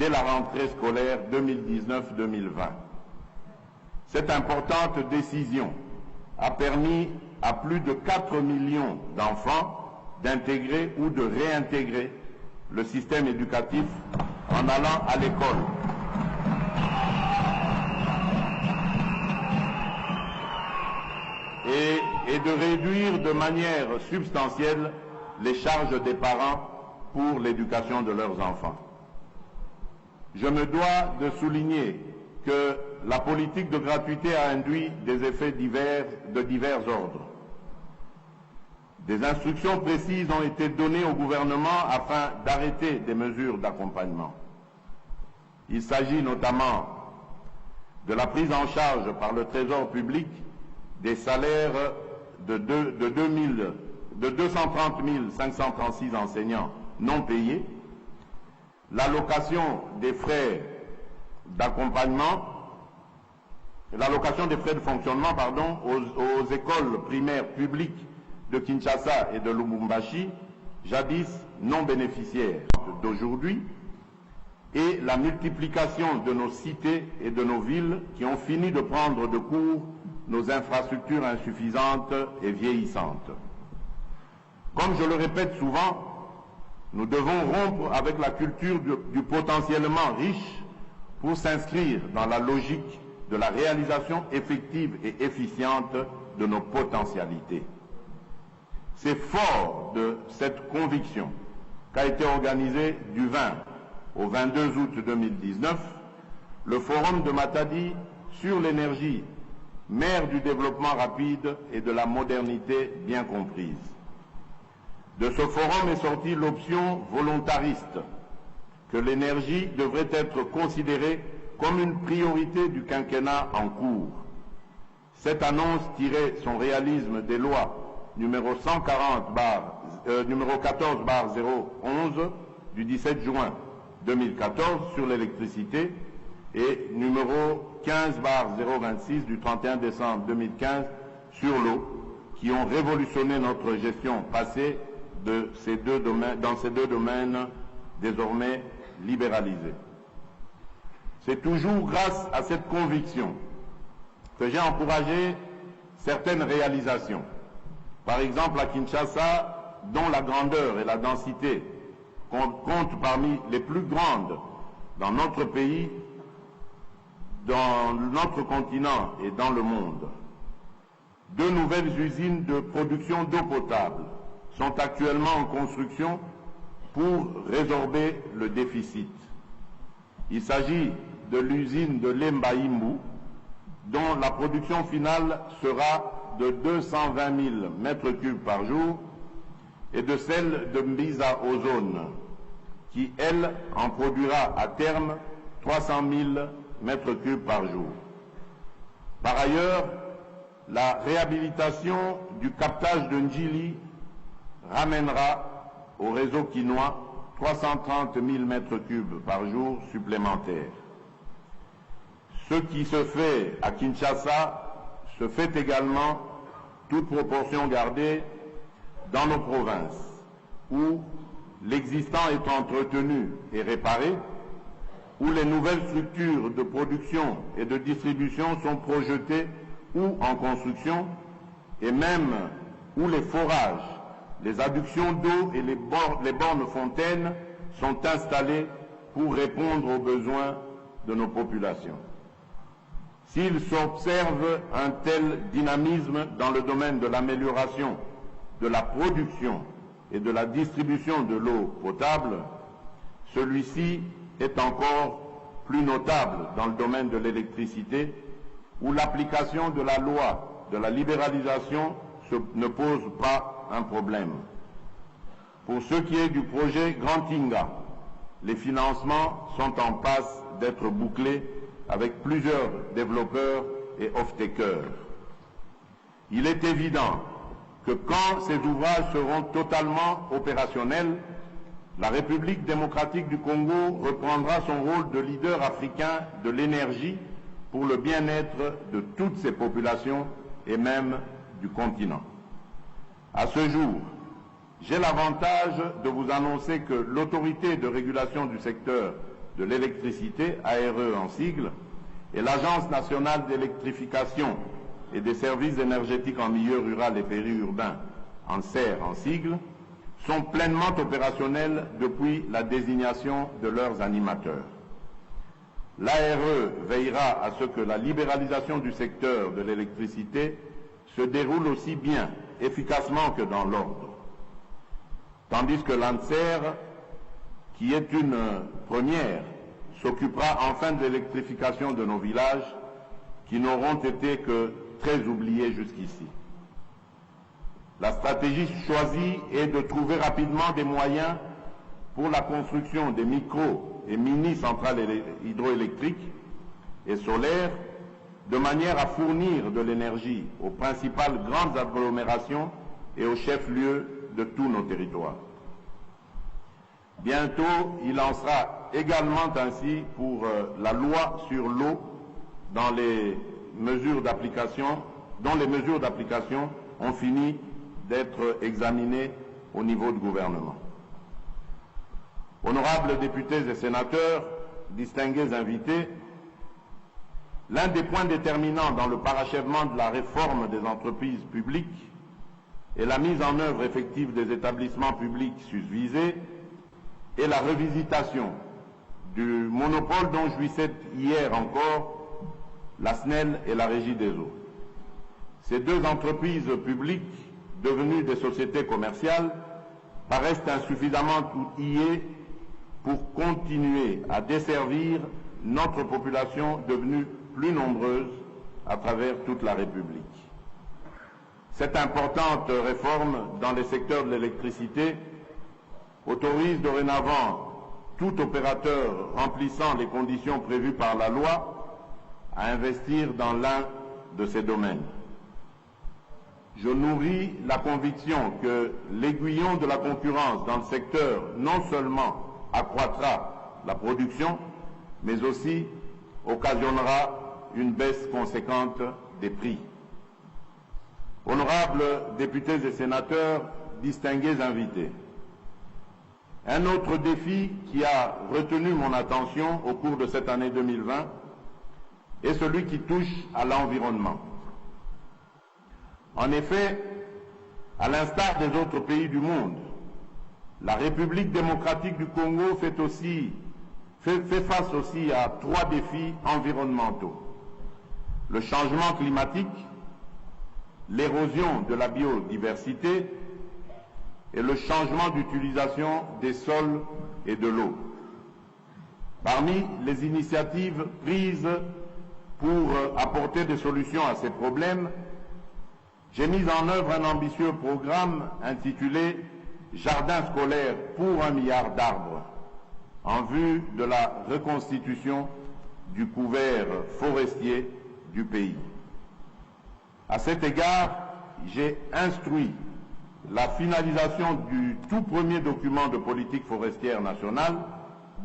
dès la rentrée scolaire 2019-2020. Cette importante décision a permis à plus de 4 millions d'enfants d'intégrer ou de réintégrer le système éducatif en allant à l'école. Et de réduire de manière substantielle les charges des parents pour l'éducation de leurs enfants. Je me dois de souligner que la politique de gratuité a induit des effets de divers ordres. Des instructions précises ont été données au gouvernement afin d'arrêter des mesures d'accompagnement. Il s'agit notamment de la prise en charge par le Trésor public des salaires de 230 536 enseignants non payés, l'allocation des frais d'accompagnement, l'allocation des frais de fonctionnement, aux écoles primaires publiques de Kinshasa et de Lubumbashi, jadis non bénéficiaires d'aujourd'hui, et la multiplication de nos cités et de nos villes qui ont fini de prendre de court nos infrastructures insuffisantes et vieillissantes. Comme je le répète souvent, nous devons rompre avec la culture du potentiellement riche pour s'inscrire dans la logique de la réalisation effective et efficiente de nos potentialités. C'est fort de cette conviction qu'a été organisé du 20 au 22 août 2019 le Forum de Matadi sur l'énergie, mère du développement rapide et de la modernité bien comprise. De ce forum est sortie l'option volontariste que l'énergie devrait être considérée comme une priorité du quinquennat en cours. Cette annonce tirait son réalisme des lois numéro 14/011 du 17 juin 2014 sur l'électricité et numéro 15/026 du 31 décembre 2015 sur l'eau, qui ont révolutionné notre gestion passée dans ces deux domaines désormais libéralisés. C'est toujours grâce à cette conviction que j'ai encouragé certaines réalisations. Par exemple, à Kinshasa, dont la grandeur et la densité comptent parmi les plus grandes dans notre pays, dans notre continent et dans le monde. 2 nouvelles usines de production d'eau potable sont actuellement en construction pour résorber le déficit. Il s'agit de l'usine de Lembaïmbou, dont la production finale sera de 220 000 mètres cubes par jour, et de celle de Mbiza Ozone, qui, elle, en produira à terme 300 000 mètres cubes par jour. Par ailleurs, la réhabilitation du captage de Ndjili ramènera au réseau quinois 330 000 mètres cubes par jour supplémentaires. Ce qui se fait à Kinshasa se fait également, toute proportion gardée, dans nos provinces, où l'existant est entretenu et réparé, où les nouvelles structures de production et de distribution sont projetées ou en construction, et même où les forages, les adductions d'eau et les bornes fontaines sont installées pour répondre aux besoins de nos populations. S'il s'observe un tel dynamisme dans le domaine de l'amélioration de la production et de la distribution de l'eau potable, celui-ci est encore plus notable dans le domaine de l'électricité, où l'application de la loi de la libéralisation ne pose pas un problème. Pour ce qui est du projet Grand Inga, les financements sont en passe d'être bouclés avec plusieurs développeurs et off-takers. Il est évident que quand ces ouvrages seront totalement opérationnels, la République démocratique du Congo reprendra son rôle de leader africain de l'énergie pour le bien-être de toutes ses populations et même du continent. À ce jour, j'ai l'avantage de vous annoncer que l'autorité de régulation du secteur de l'électricité, ARE en sigle, et l'Agence nationale d'électrification et des services énergétiques en milieu rural et périurbain, ANSER en sigle, sont pleinement opérationnels depuis la désignation de leurs animateurs. L'ARE veillera à ce que la libéralisation du secteur de l'électricité se déroule aussi bien, efficacement que dans l'ordre. Tandis que l'ANSER, qui est une première, s'occupera enfin de l'électrification de nos villages qui n'auront été que très oubliés jusqu'ici. La stratégie choisie est de trouver rapidement des moyens pour la construction des micro- et mini-centrales hydroélectriques et solaires, de manière à fournir de l'énergie aux principales grandes agglomérations et aux chefs-lieux de tous nos territoires. Bientôt, il en sera également ainsi pour la loi sur l'eau dont les mesures d'application ont fini d'être examinées au niveau du gouvernement. Honorables députés et sénateurs, distingués invités, l'un des points déterminants dans le parachèvement de la réforme des entreprises publiques et la mise en œuvre effective des établissements publics susvisés est la revisitation du monopole dont jouissaient hier encore la SNEL et la Régie des eaux. Ces deux entreprises publiques, devenues des sociétés commerciales, paraissent insuffisamment outillées pour continuer à desservir notre population devenue plus nombreuse à travers toute la République. Cette importante réforme dans les secteurs de l'électricité autorise dorénavant tout opérateur remplissant les conditions prévues par la loi à investir dans l'un de ces domaines. Je nourris la conviction que l'aiguillon de la concurrence dans le secteur non seulement accroîtra la production, mais aussi occasionnera une baisse conséquente des prix. Honorables députés et sénateurs, distingués invités, un autre défi qui a retenu mon attention au cours de cette année 2020 est celui qui touche à l'environnement. En effet, à l'instar des autres pays du monde, la République démocratique du Congo fait face aussi à trois défis environnementaux: le changement climatique, l'érosion de la biodiversité et le changement d'utilisation des sols et de l'eau. Parmi les initiatives prises pour apporter des solutions à ces problèmes, j'ai mis en œuvre un ambitieux programme intitulé « Jardin scolaire pour 1 milliard d'arbres » en vue de la reconstitution du couvert forestier du pays. À cet égard, j'ai instruit la finalisation du tout premier document de politique forestière nationale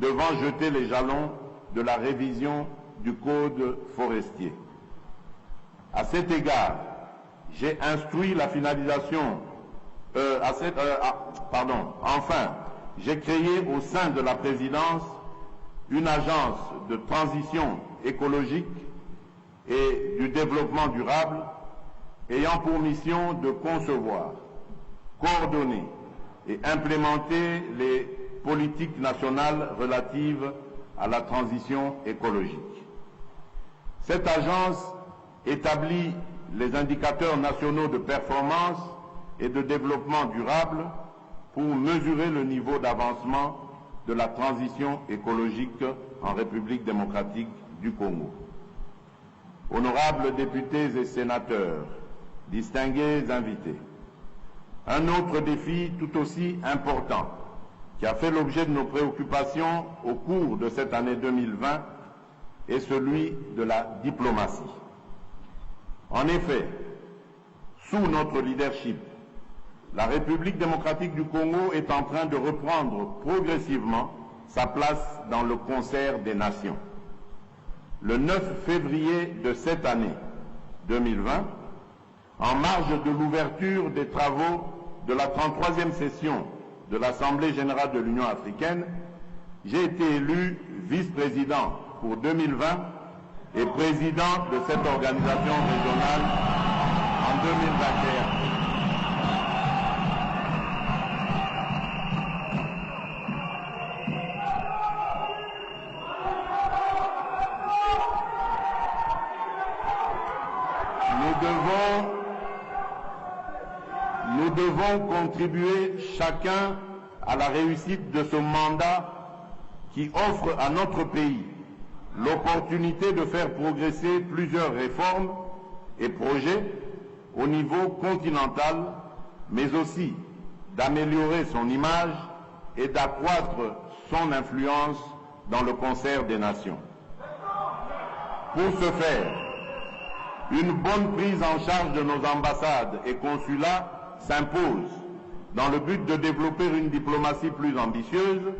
devant jeter les jalons de la révision du Code forestier. À cet égard, j'ai instruit la finalisation enfin, j'ai créé au sein de la présidence une agence de transition écologique et du développement durable ayant pour mission de concevoir, coordonner et implémenter les politiques nationales relatives à la transition écologique. Cette agence établit les indicateurs nationaux de performance et de développement durable pour mesurer le niveau d'avancement de la transition écologique en République démocratique du Congo. Honorables députés et sénateurs, distingués invités, un autre défi tout aussi important qui a fait l'objet de nos préoccupations au cours de cette année 2020 est celui de la diplomatie. En effet, sous notre leadership, la République démocratique du Congo est en train de reprendre progressivement sa place dans le concert des nations. Le 9 février de cette année 2020, en marge de l'ouverture des travaux de la 33e session de l'Assemblée générale de l'Union africaine, j'ai été élu vice-président pour 2020 et président de cette organisation régionale en 2021. Nous devons contribuer chacun à la réussite de ce mandat qui offre à notre pays l'opportunité de faire progresser plusieurs réformes et projets au niveau continental, mais aussi d'améliorer son image et d'accroître son influence dans le concert des nations. Pour ce faire, une bonne prise en charge de nos ambassades et consulats s'impose dans le but de développer une diplomatie plus ambitieuse,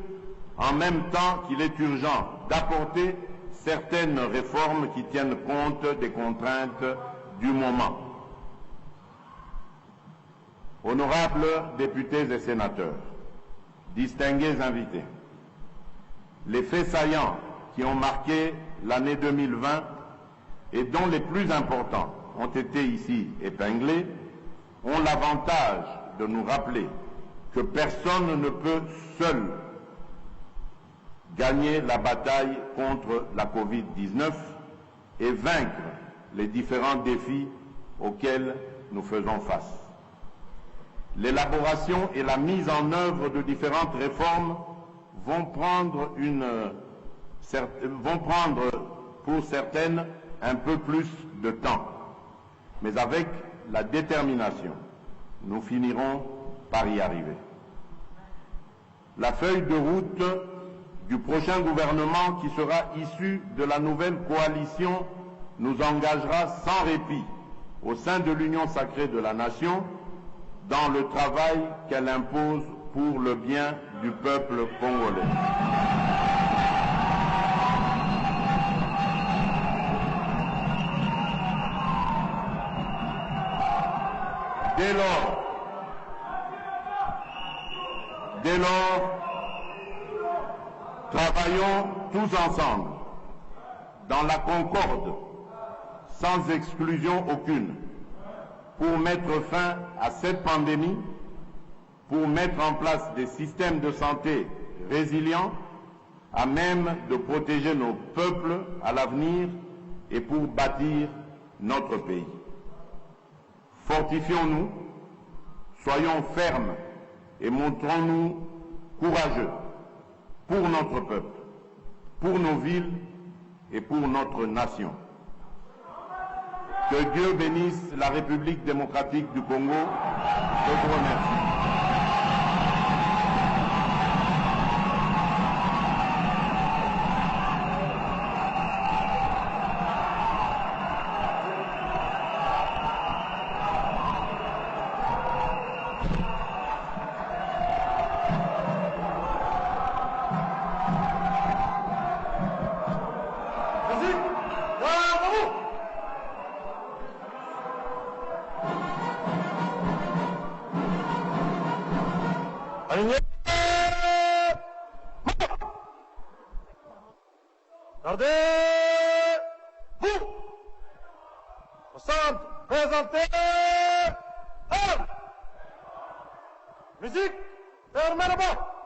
en même temps qu'il est urgent d'apporter certaines réformes qui tiennent compte des contraintes du moment. Honorables députés et sénateurs, distingués invités, les faits saillants qui ont marqué l'année 2020 et dont les plus importants ont été ici épinglés ont l'avantage de nous rappeler que personne ne peut seul gagner la bataille contre la Covid-19 et vaincre les différents défis auxquels nous faisons face. L'élaboration et la mise en œuvre de différentes réformes vont prendre pour certaines un peu plus de temps, mais avec la détermination, nous finirons par y arriver. La feuille de route du prochain gouvernement qui sera issu de la nouvelle coalition nous engagera sans répit au sein de l'Union sacrée de la nation dans le travail qu'elle impose pour le bien du peuple congolais. Dès lors, travaillons tous ensemble, dans la concorde, sans exclusion aucune, pour mettre fin à cette pandémie, pour mettre en place des systèmes de santé résilients, à même de protéger nos peuples à l'avenir et pour bâtir notre pays. Fortifions-nous, soyons fermes et montrons-nous courageux pour notre peuple, pour nos villes et pour notre nation. Que Dieu bénisse la République démocratique du Congo. Je vous remercie. Gardez-vous. Au centre, présentez. Armes. Musique, fermez la porte.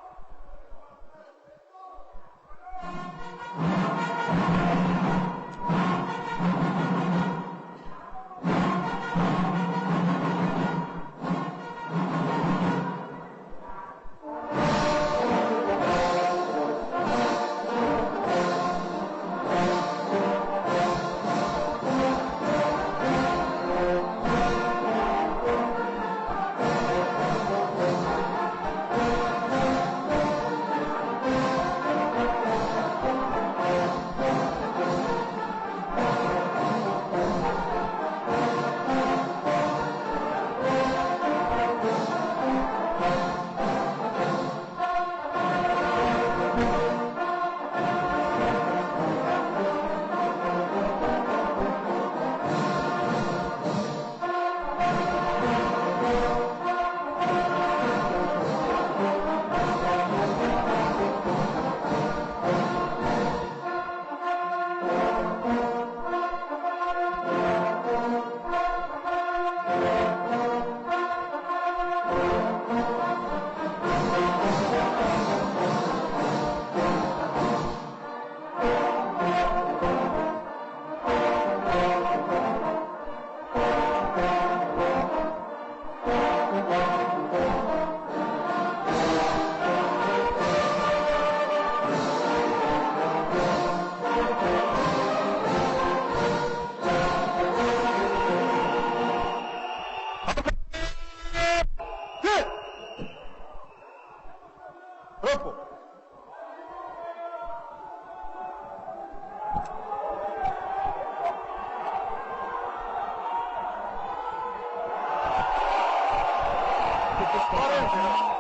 était conscient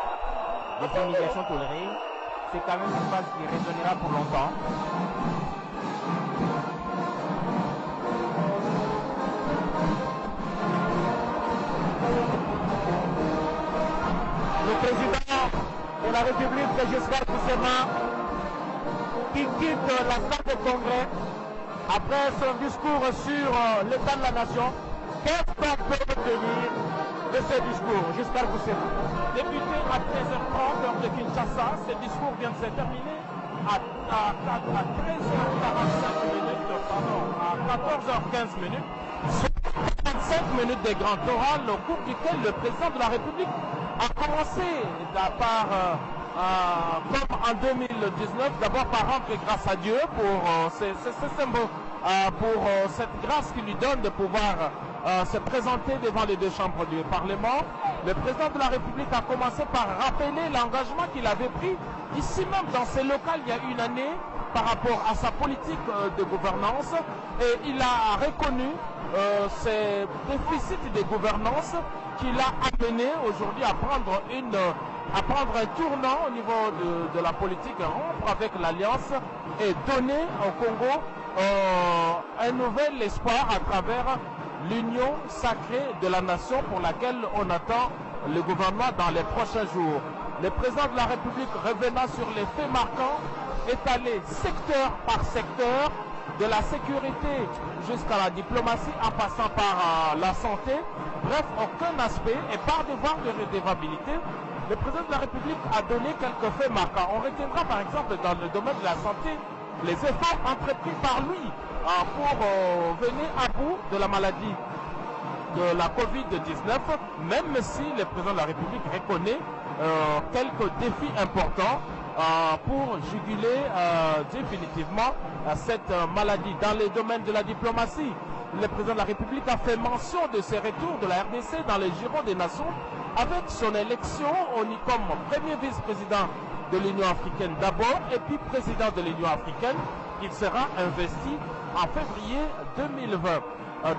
des humiliations tolérées. C'est quand même une phase qui résonnera pour longtemps. Le président de la République, Giscard d'Estaing, qui quitte la salle de congrès après son discours sur l'état de la nation. Qu'est-ce qu'on peut retenir de ce discours, Giscard d'Estaing? Débuté à 13h30 heure de Kinshasa, ce discours vient de se terminer à 13h45 minutes, pardon, à 14h15 minutes. 45 minutes de grand oral au cours duquel le président de la République a commencé comme en 2019, d'abord par rendre grâce à Dieu pour cette grâce qui lui donne de pouvoir se présenter devant les deux chambres du Parlement. Le président de la République a commencé par rappeler l'engagement qu'il avait pris ici même dans ces locales il y a une année par rapport à sa politique de gouvernance, et il a reconnu ces déficits de gouvernance qui l'a amené aujourd'hui à prendre un tournant au niveau de la politique, rompre avec l'Alliance et donner au Congo un nouvel espoir à travers l'union sacrée de la nation pour laquelle on attend le gouvernement dans les prochains jours. Le président de la République, revenant sur les faits marquants, est allé secteur par secteur, de la sécurité jusqu'à la diplomatie en passant par la santé. Bref, aucun aspect, et par devoir de redevabilité, le président de la République a donné quelques faits marquants. On retiendra par exemple dans le domaine de la santé les efforts entrepris par lui pour venir à bout de la maladie de la Covid-19, même si le président de la République reconnaît quelques défis importants pour juguler définitivement cette maladie. Dans les domaines de la diplomatie, le président de la République a fait mention de ses retours de la RDC dans les giron des nations avec son élection comme premier vice-président de l'Union africaine d'abord et puis président de l'Union africaine. Il sera investi en février 2020.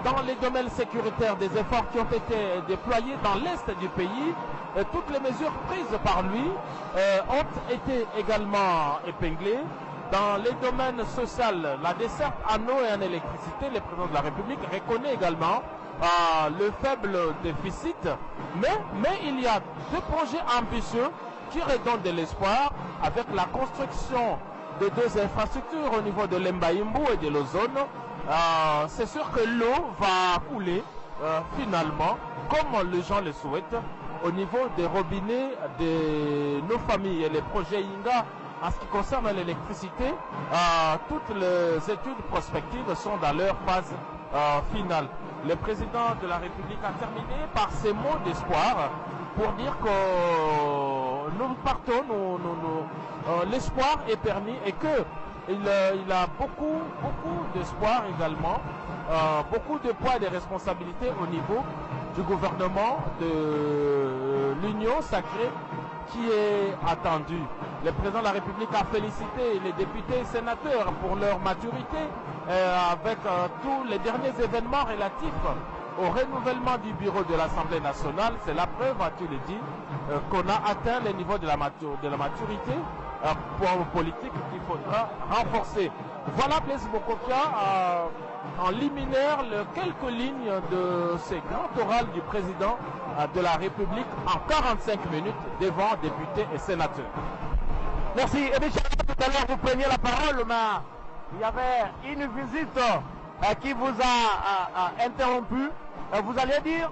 Dans les domaines sécuritaires, des efforts qui ont été déployés dans l'est du pays, toutes les mesures prises par lui ont été également épinglées. Dans les domaines sociaux, la desserte en eau et en électricité, le président de la République reconnaît également le faible déficit, mais il y a deux projets ambitieux qui redonnent de l'espoir avec la construction de deux infrastructures au niveau de l'Embaïmbou et de l'Ozone. C'est sûr que l'eau va couler finalement, comme les gens le souhaitent, au niveau des robinets de nos familles. Et les projets INGA, en ce qui concerne l'électricité, toutes les études prospectives sont dans leur phase finale. Le président de la République a terminé par ces mots d'espoir pour dire que nous partons, l'espoir est permis et que il a beaucoup d'espoir également, beaucoup de poids et de responsabilités au niveau du gouvernement de l'Union sacrée qui est attendu. Le président de la République a félicité les députés et sénateurs pour leur maturité avec tous les derniers événements relatifs au renouvellement du bureau de l'Assemblée nationale. C'est la preuve, tu le dis, qu'on a atteint le niveau de la maturité politique qu'il faudra renforcer. Voilà, Blaise Bokofia, en liminaire, quelques lignes de ces grands orales du président de la République en 45 minutes devant députés et sénateurs. Merci. Et bien, tout à l'heure, vous preniez la parole, mais il y avait une visite qui vous a interrompu. Vous allez dire?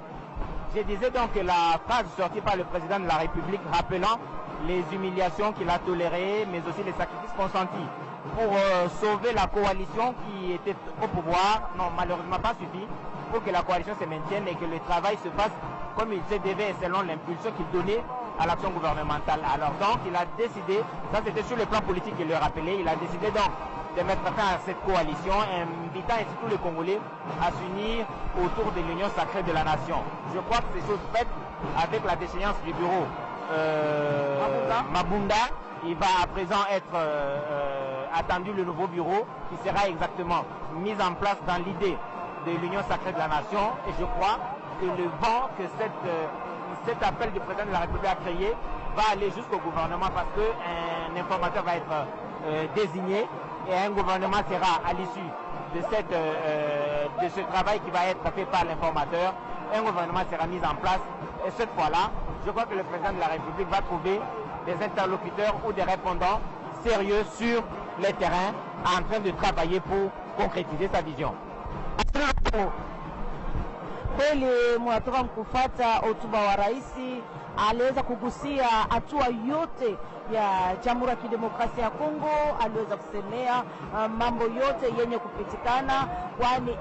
Je disais donc que la phrase sortie par le président de la République rappelant les humiliations qu'il a tolérées, mais aussi les sacrifices consentis pour sauver la coalition qui était au pouvoir, non, malheureusement pas suffi pour que la coalition se maintienne et que le travail se fasse comme il se devait selon l'impulsion qu'il donnait à l'action gouvernementale. Alors donc il a décidé, ça c'était sur le plan politique qu'il le rappelait, il a décidé donc de mettre fin à cette coalition, invitant ainsi tous les Congolais à s'unir autour de l'union sacrée de la nation. Je crois que c'est chose faite avec la déchéance du bureau Mabunda. Il va à présent être attendu le nouveau bureau qui sera exactement mis en place dans l'idée de l'union sacrée de la nation. Et je crois que le vent que cet appel du président de la République à créer va aller jusqu'au gouvernement parce qu'un informateur va être désigné et un gouvernement sera à l'issue de ce travail qui va être fait par l'informateur. Un gouvernement sera mis en place et cette fois-là, je crois que le président de la République va trouver des interlocuteurs ou des répondants sérieux sur les terrains en train de travailler pour concrétiser sa vision. Kweli mnatoka kufuata hotuba wa rais, aliweza kugusia hatua yote ya Jamhuri ya Kidemokrasia ya Kongo, aliweza kusemea mambo yote yenye kupitikana, kwani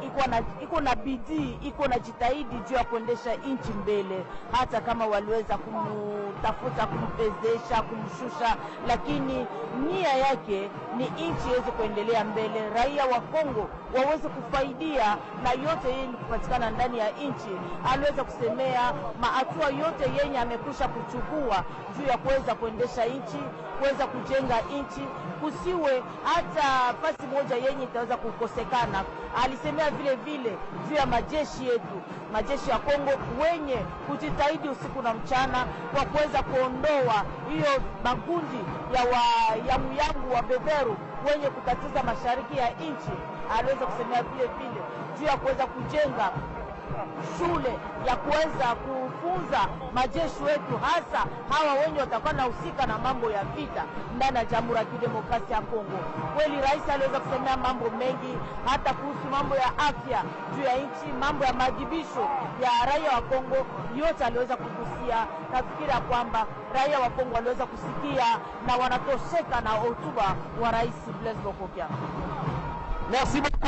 iko na bidii, iko na jitahidi juu ya kuendesha nchi mbele, hata kama waliweza kumtafuta, kumpezesha, kumshusha, lakini nia yake ni nchi iweze kuendelea mbele, raia wa Kongo waweze kufaidia na yote yenye kupatikana ndani ya nchi. Aliweza kusemea hatua yote yenye amekusha kuchukua juu ya kuweza kuendesha nchi, kuweza kujenga nchi, kusiwe hata fasi moja yenye itaweza kukosekana. Alisemea vile vile juu ya majeshi yetu, majeshi ya Kongo wenye kujitahidi usiku na mchana kwa kuweza kuondoa hiyo makundi ya muyangu wa beberu wenye kutatiza mashariki ya nchi. Aliweza kusemea vile vile juu ya kuweza kujenga shule ya kuweza kufunza majeshi wetu, hasa hawa wenye watakuwa na husika na mambo ya vita ndani ya Jamhuri ya Kidemokrasia ya Kongo. Kweli rais aliweza kusemea mambo mengi, hata kuhusu mambo ya afya juu ya nchi, mambo ya maadhibisho ya raia wa Kongo, yote aliweza kugusia. Nafikiri kwamba raia wa Kongo waliweza kusikia na wanatosheka na hotuba wa rais Blaise Bokobia. Merci beaucoup,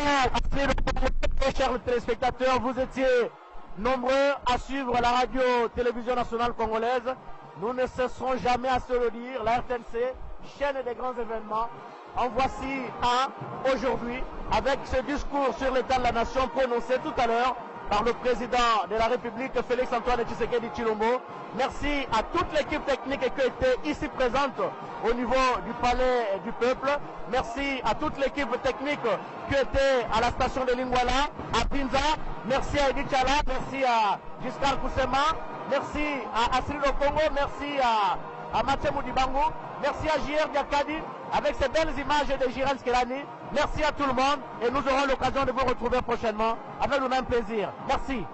chers téléspectateurs. Vous étiez nombreux à suivre la radio-télévision nationale congolaise. Nous ne cesserons jamais à se le dire. La RTNC, chaîne des grands événements. En voici un aujourd'hui avec ce discours sur l'état de la nation prononcé tout à l'heure par le président de la République, Félix Antoine Tshisekedi Tshilombo. Merci à toute l'équipe technique qui était ici présente au niveau du Palais du Peuple. Merci à toute l'équipe technique qui était à la station de Lingwala, à Pinza. Merci à Edith Chala, merci à Giscard Koussema, merci à Asril Okongo, merci à Mathieu Moudibango, merci à JR Diakadi avec ces belles images de Jiren Skelani. Merci à tout le monde et nous aurons l'occasion de vous retrouver prochainement avec le même plaisir. Merci.